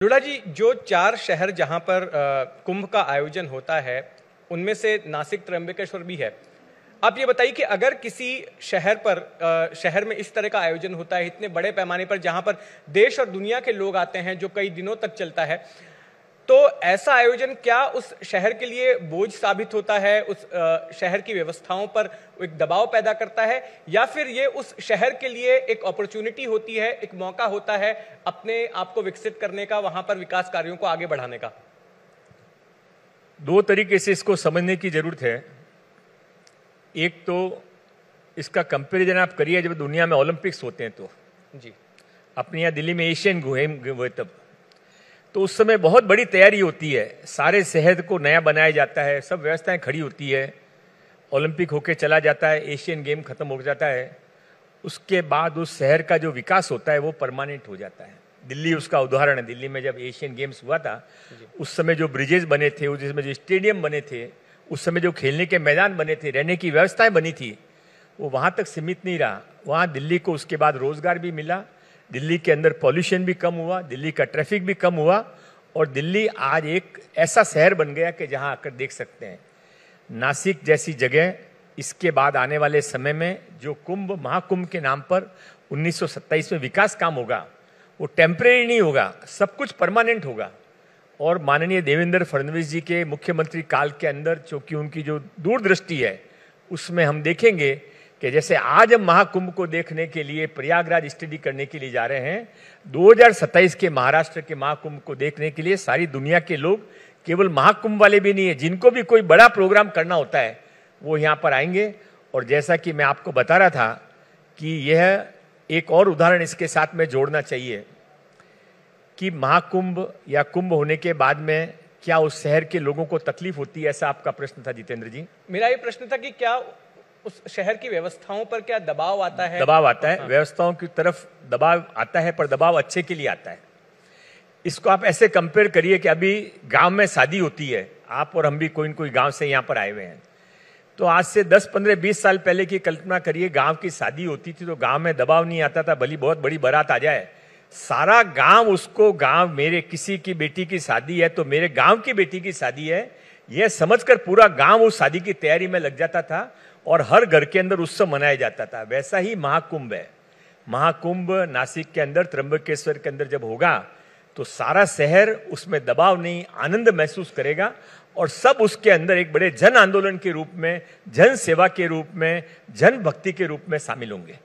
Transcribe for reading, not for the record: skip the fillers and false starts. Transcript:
लुड़ा जी, जो 4 शहर जहां पर कुंभ का आयोजन होता है, उनमें से नासिक त्र्यंबकेश्वर भी है। आप ये बताइए कि अगर किसी शहर में इस तरह का आयोजन होता है इतने बड़े पैमाने पर, जहां पर देश और दुनिया के लोग आते हैं, जो कई दिनों तक चलता है, तो ऐसा आयोजन क्या उस शहर के लिए बोझ साबित होता है, उस शहर की व्यवस्थाओं पर एक दबाव पैदा करता है, या फिर ये उस शहर के लिए एक अपॉर्चुनिटी होती है, एक मौका होता है अपने आप को विकसित करने का, वहां पर विकास कार्यों को आगे बढ़ाने का? दो तरीके से इसको समझने की जरूरत है। एक तो इसका कंपैरिजन आप करिए जब दुनिया में ओलंपिक्स होते हैं तो जी, अपने यहाँ दिल्ली में एशियन गेम हुए तब, तो उस समय बहुत बड़ी तैयारी होती है, सारे शहर को नया बनाया जाता है, सब व्यवस्थाएं खड़ी होती है, ओलंपिक होके चला जाता है, एशियन गेम खत्म हो जाता है, उसके बाद उस शहर का जो विकास होता है वो परमानेंट हो जाता है। दिल्ली उसका उदाहरण है। दिल्ली में जब एशियन गेम्स हुआ था, उस समय जो ब्रिजेस बने थे, उस समय जो स्टेडियम बने थे, उस समय जो खेलने के मैदान बने थे, रहने की व्यवस्थाएं बनी थी, वो वहां तक सीमित नहीं रहा। वहां दिल्ली को उसके बाद रोजगार भी मिला, दिल्ली के अंदर पॉल्यूशन भी कम हुआ, दिल्ली का ट्रैफिक भी कम हुआ, और दिल्ली आज एक ऐसा शहर बन गया कि जहां आकर देख सकते हैं नासिक जैसी जगह। इसके बाद आने वाले समय में जो महाकुंभ के नाम पर 1927 में विकास काम होगा, वो टेम्परेरी नहीं होगा, सब कुछ परमानेंट होगा। और माननीय देवेंद्र फडणवीस जी के मुख्यमंत्री काल के अंदर, चूंकि उनकी जो दूरदृष्टि है, उसमें हम देखेंगे कि जैसे आज हम महाकुंभ को देखने के लिए प्रयागराज स्टडी करने के लिए जा रहे हैं, 2027 के महाराष्ट्र के महाकुंभ को देखने के लिए सारी दुनिया के लोग, केवल महाकुंभ वाले भी नहीं है, जिनको भी कोई बड़ा प्रोग्राम करना होता है वो यहाँ पर आएंगे। और जैसा कि मैं आपको बता रहा था कि यह एक और उदाहरण इसके साथ में जोड़ना चाहिए कि महाकुंभ या कुंभ होने के बाद में क्या उस शहर के लोगों को तकलीफ होती है, ऐसा आपका प्रश्न था जितेंद्र जी। मेरा ये प्रश्न था कि क्या उस शहर की व्यवस्थाओं पर क्या दबाव आता है? दबाव आता है, व्यवस्थाओं की तरफ दबाव आता है, पर दबाव अच्छे के लिए आता है। इसको आप ऐसे कंपेयर करिए कि अभी गांव में शादी होती है, आप और हम भी कोई न कोई गांव से यहाँ पर आए हुए हैं, तो आज से 10, 15, 20 साल पहले की कल्पना करिए, गांव की शादी होती थी तो गांव में दबाव नहीं आता था, भली बहुत बड़ी बारात आ जाए, सारा गांव उसको, गांव मेरे किसी की बेटी की शादी है तो मेरे गांव की बेटी की शादी है, यह समझकर पूरा गांव उस शादी की तैयारी में लग जाता था और हर घर के अंदर उत्सव मनाया जाता था। वैसा ही महाकुंभ है। महाकुंभ नासिक के अंदर, त्र्यंबकेश्वर के अंदर जब होगा तो सारा शहर उसमें दबाव नहीं, आनंद महसूस करेगा, और सब उसके अंदर एक बड़े जन आंदोलन के रूप में, जन सेवा के रूप में, जन भक्ति के रूप में शामिल होंगे।